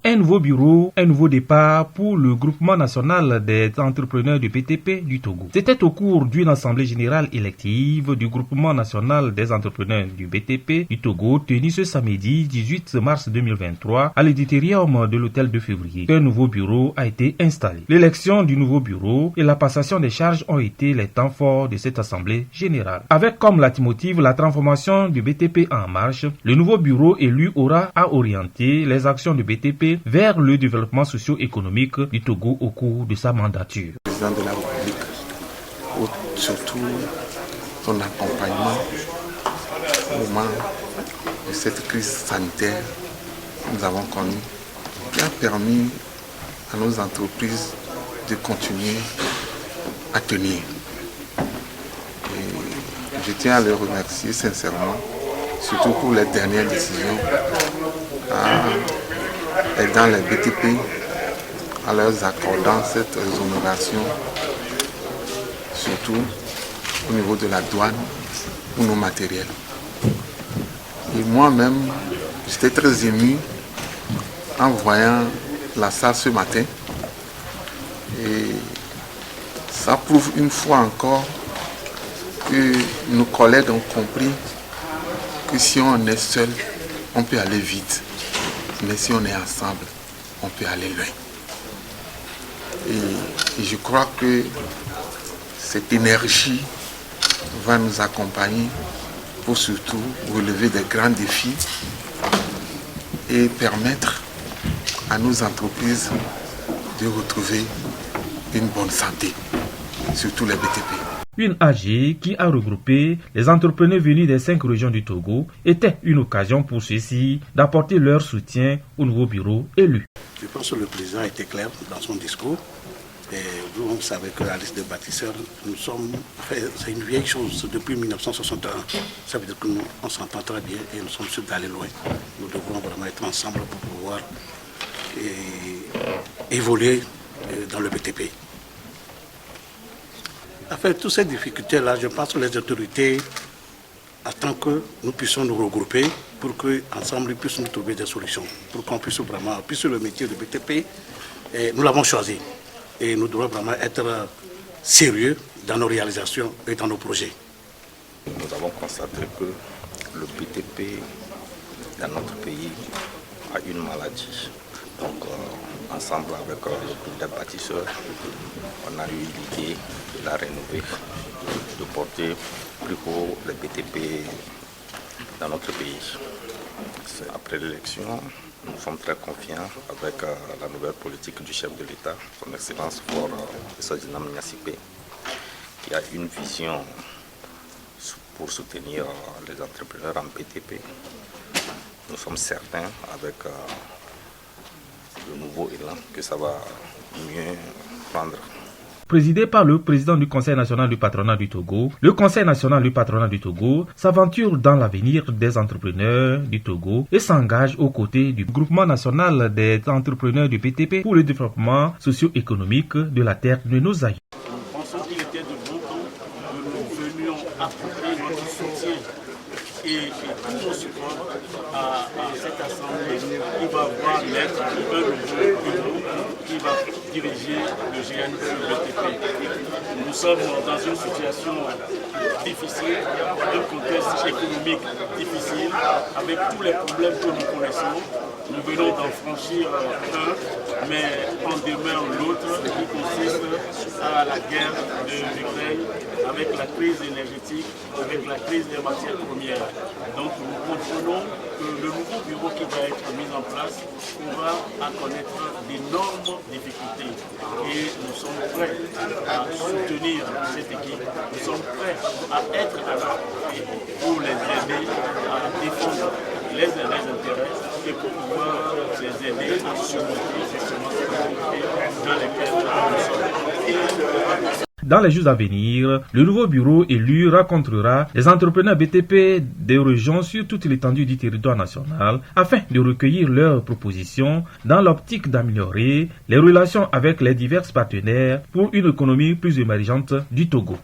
Un nouveau bureau, un nouveau départ pour le groupement national des entrepreneurs du BTP du Togo. C'était au cours d'une assemblée générale élective du groupement national des entrepreneurs du BTP du Togo tenue ce samedi 18 mars 2023 à l'auditorium de l'hôtel de février qu'un nouveau bureau a été installé. L'élection du nouveau bureau et la passation des charges ont été les temps forts de cette assemblée générale. Avec comme leitmotiv la transformation du BTP en marche, le nouveau bureau élu aura à orienter les actions du BTP vers le développement socio-économique du Togo au cours de sa mandature. Le président de la République, surtout son accompagnement au moment de cette crise sanitaire que nous avons connue, qui a permis à nos entreprises de continuer à tenir. Et je tiens à les remercier sincèrement, surtout pour les dernières décisions, aidant les BTP en leur accordant cette exonération, surtout au niveau de la douane pour nos matériels. Et moi-même, j'étais très ému en voyant la salle ce matin. Et ça prouve une fois encore que nos collègues ont compris que si on est seul, on peut aller vite. Mais si on est ensemble, on peut aller loin. Et je crois que cette énergie va nous accompagner pour surtout relever des grands défis et permettre à nos entreprises de retrouver une bonne santé, surtout les BTP. Une AG qui a regroupé les entrepreneurs venus des 5 régions du Togo était une occasion pour ceux-ci d'apporter leur soutien au nouveau bureau élu. Je pense que le président a été clair dans son discours. Et vous savez que la liste des bâtisseurs, c'est une vieille chose depuis 1961. Ça veut dire que nous, on s'entend très bien et nous sommes sûrs d'aller loin. Nous devons vraiment être ensemble pour pouvoir évoluer dans le BTP. Enfin, toutes ces difficultés-là, je pense que les autorités attendent que nous puissions nous regrouper pour qu'ensemble, ils puissent nous trouver des solutions, pour qu'on puisse vraiment, puisque le métier de BTP, nous l'avons choisi. Et nous devons vraiment être sérieux dans nos réalisations et dans nos projets. Nous avons constaté que le BTP dans notre pays a une maladie. Donc, ensemble avec le groupe des bâtisseurs, on a eu l'idée de la rénover, de porter plus haut le BTP dans notre pays. Après l'élection, nous sommes très confiants avec la nouvelle politique du chef de l'État, son Excellence Fort Eswatini Gnassingbé, qui a une vision pour soutenir les entrepreneurs en BTP. Nous sommes certains avec le nouveau élan que ça va mieux prendre. Présidé par le président du Conseil national du patronat du Togo, le Conseil national du patronat du Togo s'aventure dans l'avenir des entrepreneurs du Togo et s'engage aux côtés du groupement national des entrepreneurs du BTP pour le développement socio-économique de la terre de nos aïeux. Nous pensons qu'il était de bon temps que nous venions apporter notre soutien et tout nos supports à cette assemblée qui va voir naître un nouveau bureau qui va diriger le GNE BTP. Nous sommes dans une situation difficile, un contexte économique difficile, avec tous les problèmes que nous connaissons. Nous venons d'en franchir un, mais en demeure l'autre qui consiste à la guerre de l'Ukraine, avec la crise énergétique, avec la crise des matières premières. Donc nous comprenons que le nouveau bureau qui va être mis en place pourra connaître d'énormes difficultés. Et nous sommes prêts à soutenir cette équipe, nous sommes prêts à être à leur côté pour les aider à défendre les intérêts et pour pouvoir les aider à surmonter justement ces difficultés dans lesquelles nous sommes. Dans les jours à venir, le nouveau bureau élu rencontrera les entrepreneurs BTP des régions sur toute l'étendue du territoire national afin de recueillir leurs propositions dans l'optique d'améliorer les relations avec les divers partenaires pour une économie plus émergente du Togo.